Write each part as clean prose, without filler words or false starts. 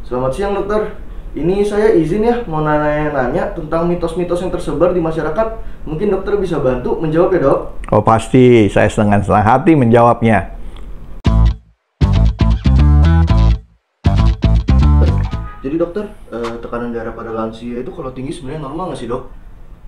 Selamat siang dokter. Ini saya izin ya mau nanya-nanya tentang mitos-mitos yang tersebar di masyarakat. Mungkin dokter bisa bantu menjawab ya dok? Oh pasti, saya dengan senang hati menjawabnya. Jadi dokter, tekanan darah pada lansia itu kalau tinggi sebenarnya normal nggak sih dok?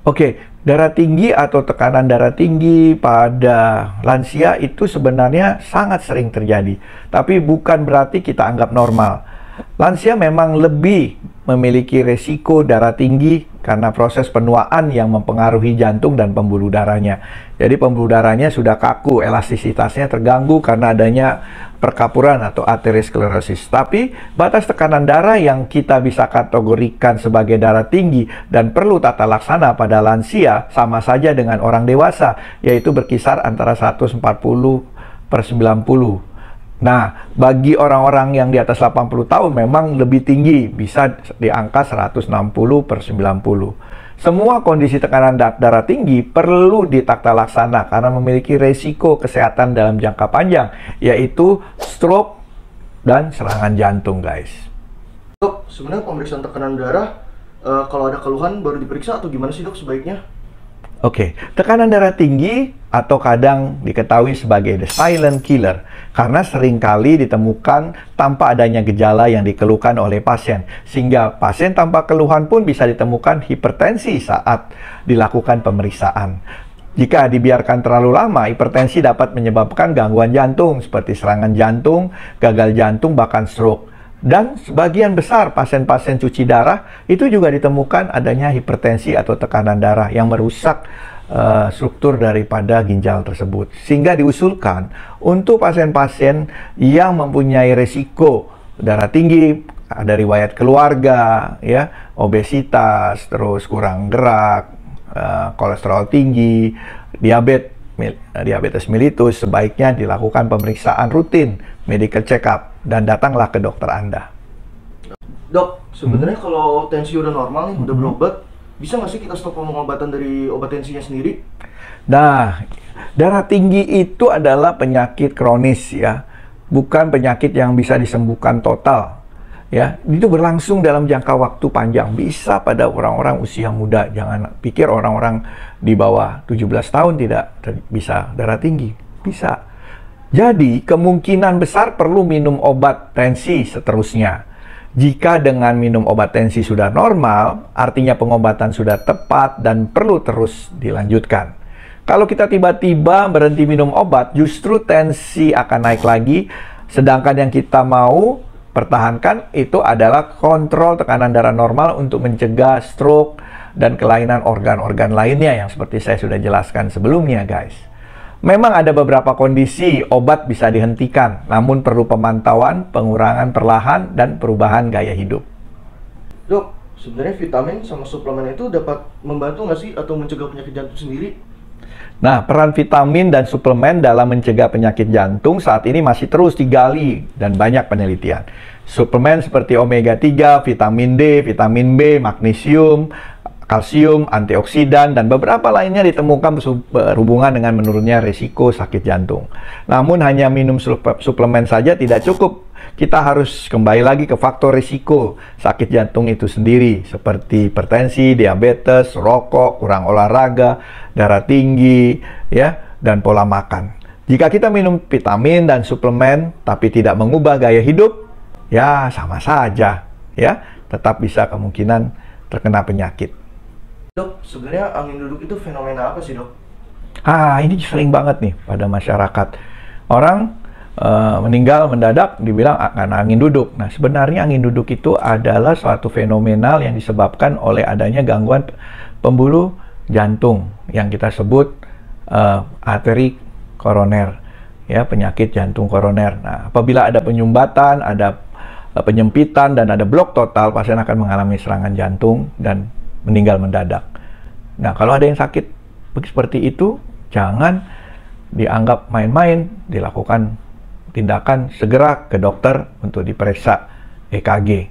Oke, darah tinggi atau tekanan darah tinggi pada lansia itu sebenarnya sangat sering terjadi. Tapi bukan berarti kita anggap normal. Lansia memang lebih memiliki resiko darah tinggi karena proses penuaan yang mempengaruhi jantung dan pembuluh darahnya. Jadi pembuluh darahnya sudah kaku, elastisitasnya terganggu karena adanya perkapuran atau aterosklerosis. Tapi batas tekanan darah yang kita bisa kategorikan sebagai darah tinggi dan perlu tata laksana pada lansia sama saja dengan orang dewasa, yaitu berkisar antara 140/90. Nah, bagi orang-orang yang di atas 80 tahun memang lebih tinggi, bisa di angka 160/90. Semua kondisi tekanan darah tinggi perlu ditata laksana karena memiliki resiko kesehatan dalam jangka panjang, yaitu stroke dan serangan jantung, guys. Dok, sebenarnya pemeriksaan tekanan darah, kalau ada keluhan baru diperiksa atau gimana sih dok sebaiknya? Oke, tekanan darah tinggi atau kadang diketahui sebagai the silent killer karena seringkali ditemukan tanpa adanya gejala yang dikeluhkan oleh pasien, sehingga pasien tanpa keluhan pun bisa ditemukan hipertensi saat dilakukan pemeriksaan. Jika dibiarkan terlalu lama, hipertensi dapat menyebabkan gangguan jantung seperti serangan jantung, gagal jantung, bahkan stroke. Dan sebagian besar pasien-pasien cuci darah itu juga ditemukan adanya hipertensi atau tekanan darah yang merusak struktur daripada ginjal tersebut. Sehingga diusulkan untuk pasien-pasien yang mempunyai resiko darah tinggi, ada riwayat keluarga, ya, obesitas, terus kurang gerak, kolesterol tinggi, diabetes mellitus, sebaiknya dilakukan pemeriksaan rutin, medical check-up, dan datanglah ke dokter Anda. Dok, sebenarnya kalau tensi udah normal nih, udah berobat, bisa nggak sih kita stop pengobatan dari obat tensinya sendiri? Nah, darah tinggi itu adalah penyakit kronis ya, bukan penyakit yang bisa disembuhkan total. Ya, itu berlangsung dalam jangka waktu panjang, bisa pada orang-orang usia muda. Jangan pikir orang-orang di bawah 17 tahun tidak bisa darah tinggi, bisa. Jadi, kemungkinan besar perlu minum obat tensi seterusnya. Jika dengan minum obat tensi sudah normal, artinya pengobatan sudah tepat dan perlu terus dilanjutkan. Kalau kita tiba-tiba berhenti minum obat, justru tensi akan naik lagi, sedangkan yang kita mau pertahankan itu adalah kontrol tekanan darah normal untuk mencegah stroke dan kelainan organ-organ lainnya yang seperti saya sudah jelaskan sebelumnya, guys. Memang ada beberapa kondisi obat bisa dihentikan, namun perlu pemantauan, pengurangan perlahan, dan perubahan gaya hidup. Dok, sebenarnya vitamin sama suplemen itu dapat membantu nggak sih atau mencegah penyakit jantung sendiri? Nah, peran vitamin dan suplemen dalam mencegah penyakit jantung saat ini masih terus digali dan banyak penelitian. Suplemen seperti omega 3, vitamin D, vitamin B, magnesium, kalsium, antioksidan, dan beberapa lainnya ditemukan berhubungan dengan menurunnya risiko sakit jantung. Namun hanya minum suplemen saja tidak cukup. Kita harus kembali lagi ke faktor risiko sakit jantung itu sendiri, seperti hipertensi, diabetes, rokok, kurang olahraga, darah tinggi, ya, dan pola makan. Jika kita minum vitamin dan suplemen tapi tidak mengubah gaya hidup, ya sama saja, ya, tetap bisa kemungkinan terkena penyakit. Dok, sebenarnya angin duduk itu fenomena apa sih dok? Ini sering banget nih pada masyarakat. Orang meninggal mendadak dibilang karena angin duduk. Nah, sebenarnya angin duduk itu adalah suatu fenomenal yang disebabkan oleh adanya gangguan pembuluh jantung yang kita sebut arteri koroner, ya, penyakit jantung koroner. Nah, apabila ada penyumbatan, ada penyempitan, dan ada blok total, pasien akan mengalami serangan jantung dan meninggal mendadak. Nah, kalau ada yang sakit seperti itu, jangan dianggap main-main, dilakukan tindakan segera ke dokter untuk diperiksa EKG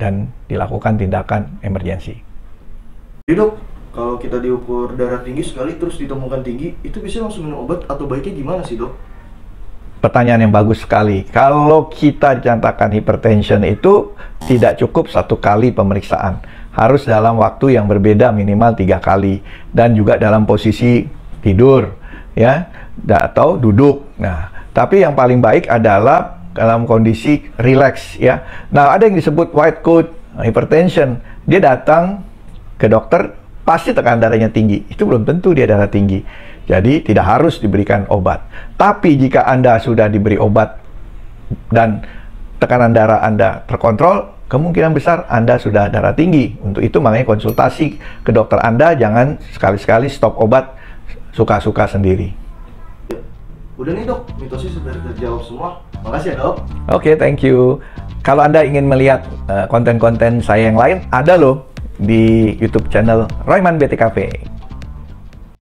dan dilakukan tindakan emergensi. Jadi dok, kalau kita diukur darah tinggi sekali terus ditemukan tinggi, itu bisa langsung minum obat atau baiknya gimana sih dok? pertanyaan yang bagus sekali. Kalau kita dinyatakan hipertension itu tidak cukup 1 kali pemeriksaan. Harus dalam waktu yang berbeda minimal 3 kali. Dan juga dalam posisi tidur, ya, atau duduk. Nah, tapi yang paling baik adalah dalam kondisi relax, ya. Nah, ada yang disebut white coat hypertension. Dia datang ke dokter, pasti tekanan darahnya tinggi. Itu belum tentu dia darah tinggi. Jadi tidak harus diberikan obat. Tapi jika Anda sudah diberi obat dan tekanan darah Anda terkontrol, kemungkinan besar Anda sudah darah tinggi. Untuk itu makanya konsultasi ke dokter Anda, jangan sekali-sekali stop obat suka-suka sendiri. Udah nih dok, mitosnya sudah terjawab semua. Makasih ya dok. Oke, thank you. Kalau Anda ingin melihat konten-konten saya yang lain, ada loh di YouTube channel Royman BTKV.